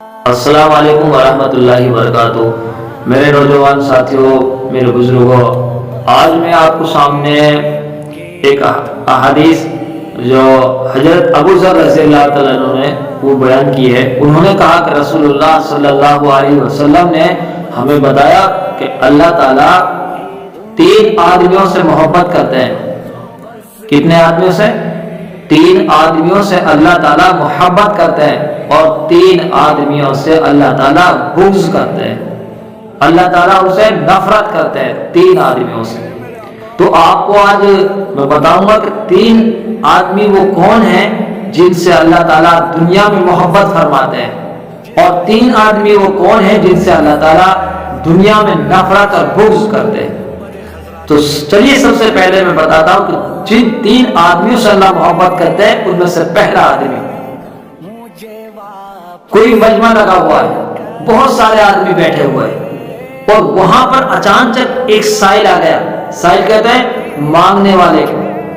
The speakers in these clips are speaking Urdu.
السلام علیکم ورحمۃ اللہ وبرکاتہ۔ میرے نوجوان ساتھیوں، میرے بزرگوں، آج میں آپ کو سامنے ایک احادیث جو حضرت ابو ذر رضی اللہ تعالیٰ عنہ نے وہ بیان کی ہے۔ انہوں نے کہا کہ رسول اللہ صلی اللہ علیہ وسلم نے ہمیں بتایا کہ اللہ تعالیٰ 3 آدمیوں سے محبت کرتے ہیں۔ کتنے آدمیوں سے؟ 3 آدمیوں سے اللہ تعالیٰ محبت کرتے ہیں اور 3 آدمیوں سے اللہ تعالیٰ بغض کرتے ہیں۔ اللہ تعالیٰ ان سے نفرت کرتے ہیں 3 آدمیوں سے۔ تو آپ کو آج میں بتاؤں گا کہ 3 آدمی وہ کون ہیں جن سے اللہ تعالیٰ دنیا میں محبت فرماتے ہیں، اور 3 آدمی وہ کون ہیں جن سے اللہ تعالیٰ دنیا میں نفرت اور بغض کرتے ہیں۔ تو چلیے سب سے پہلے میں بتاتا ہوں کہ جن 3 آدمیوں سے اللہ محبت کرتے ہیں ان میں سے پہلا آدمی، کوئی مجمع لگا ہوا ہے، بہت سارے آدمی بیٹھے ہوئے ہیں، اور وہاں پر اچانک ایک سائل آ گیا۔ سائل کہتے ہیں مانگنے والے،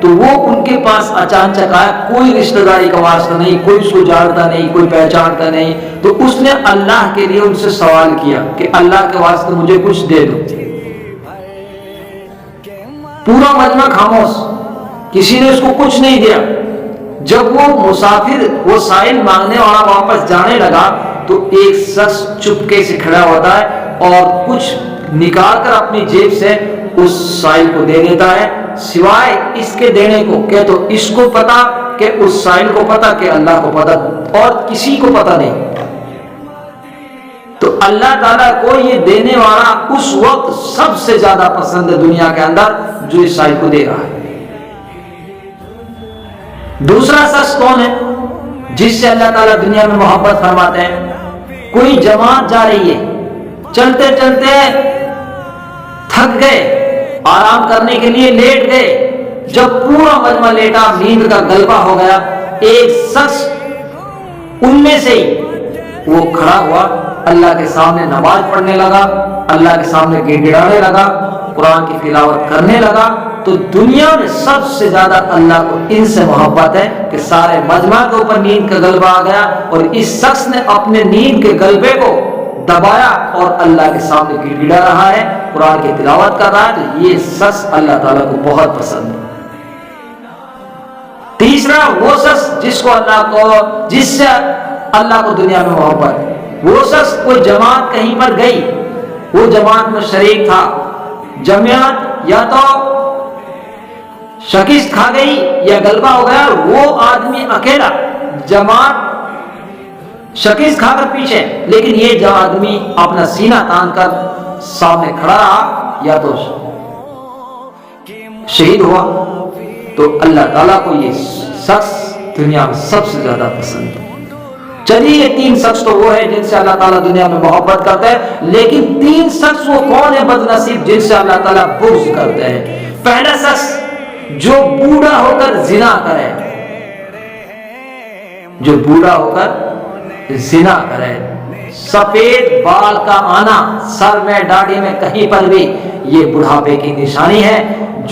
تو وہ ان کے پاس اچانک آیا، کوئی رشتہ داری کا واسطہ نہیں، کوئی اس کو جانتا نہیں، کوئی پہچانتا نہیں۔ تو اس نے اللہ کے لیے ان سے سوال کیا کہ اللہ کے واسطے مجھے کچھ دے دو۔ پورا مجمع خاموش، کسی نے اس کو کچھ نہیں دیا۔ جب وہ مسافر، وہ سائل مانگنے والا واپس جانے لگا تو ایک شخص چپکے سے کھڑا ہوتا ہے اور کچھ نکال کر اپنی جیب سے اس سائل کو دے دیتا ہے، سوائے اس کے دینے کو کہ تو اس کو پتا کہ اس سائل کو پتا کہ اللہ کو پتا، اور کسی کو پتا نہیں۔ تو اللہ تعالیٰ کو یہ دینے والا اس وقت سب سے زیادہ پسند ہے دنیا کے اندر جو اس سائل کو دے رہا ہے۔ دوسرا شخص کون ہے جس سے اللہ تعالیٰ دنیا میں محبت فرماتے ہیں؟ کوئی جماعت جا رہی ہے، چلتے چلتے تھک گئے، آرام کرنے کے لیے لیٹ گئے۔ جب پورا مجمع لیٹا، نیند کا غلبہ ہو گیا، ایک شخص ان میں سے ہی وہ کھڑا ہوا، اللہ کے سامنے نماز پڑھنے لگا، اللہ کے سامنے گڑگڑانے لگا، قرآن کی تلاوت کرنے لگا۔ تو دنیا میں سب سے زیادہ اللہ کو ان سے محبت ہے کہ سارے مجمع کے اوپر نیند کا غلبہ آ گیا، اور اس شخص نے اپنے نیند کے غلبے کو دبایا اور اللہ کے سامنے گڑگڑا رہا ہے، قرآن کی تلاوت کر رہا ہے۔ تو یہ شخص اللہ تعالیٰ کو بہت پسند ہے۔ تیسرا وہ شخص جس سے اللہ کو دنیا میں محبت ہے، وہ شخص کوئی جماعت کہیں پر گئی، وہ جماعت میں شریک تھا، جماعت یا تو شکست کھا گئی یا غلبہ ہو گیا، وہ آدمی اکیلا، جماعت شکست کھا کر پیچھے، لیکن یہ جو آدمی اپنا سینہ تان کر سامنے کھڑا رہا یا تو شہید ہوا۔ تو اللہ تعالیٰ کو یہ شخص دنیا میں سب سے زیادہ پسند ہے۔ چلیے یہ 3 شخص تو وہ ہے جن سے اللہ تعالیٰ دنیا میں محبت کرتا ہے، لیکن 3 شخص وہ کون ہے بد نصیب جن سے اللہ تعالیٰ بغض کرتے ہیں؟ پہلا شخص جو بوڑھا ہو کر زنا کرے، جو بوڑھا ہو کر زنا کرے، سفید بال کا آنا سر میں داڑھی میں کہیں پر بھی، یہ بڑھاپے کی نشانی ہے۔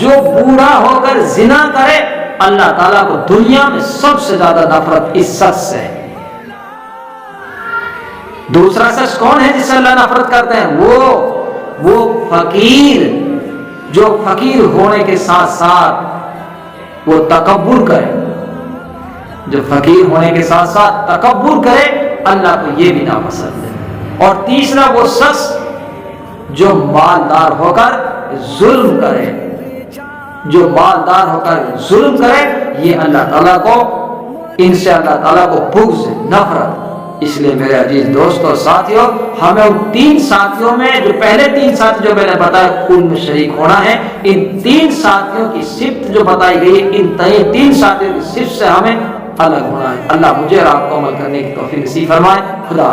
جو بوڑھا ہو کر زنا کرے، اللہ تعالیٰ کو دنیا میں سب سے زیادہ نفرت اس شخص سے ہے۔ دوسرا شخص کون ہے جس سے اللہ نفرت کرتے ہیں؟ وہ فقیر، جو فقیر ہونے کے ساتھ ساتھ وہ تکبر کرے، جو فقیر ہونے کے ساتھ ساتھ تکبر کرے، اللہ کو یہ بھی ناپسند ہے۔ اور تیسرا وہ شخص جو مالدار ہو کر ظلم کرے، جو مالدار ہو کر ظلم کرے، یہ اللہ تعالیٰ کو، ان سے اللہ تعالیٰ کو بغض، نفرت۔ اس لیے میرے عزیز دوستوں اور ساتھیوں، ہمیں ان 3 ساتھیوں میں، جو پہلے 3 ساتھی جو میں نے بتایا ان میں شریک ہونا ہے۔ ان 3 ساتھیوں کی صفت جو بتائی گئی، ان 3 ساتھیوں کی صفت سے ہمیں الگ ہونا ہے۔ اللہ مجھے اور آپ کو عمل کرنے کی توفیق نصیب فرمائے۔ خدا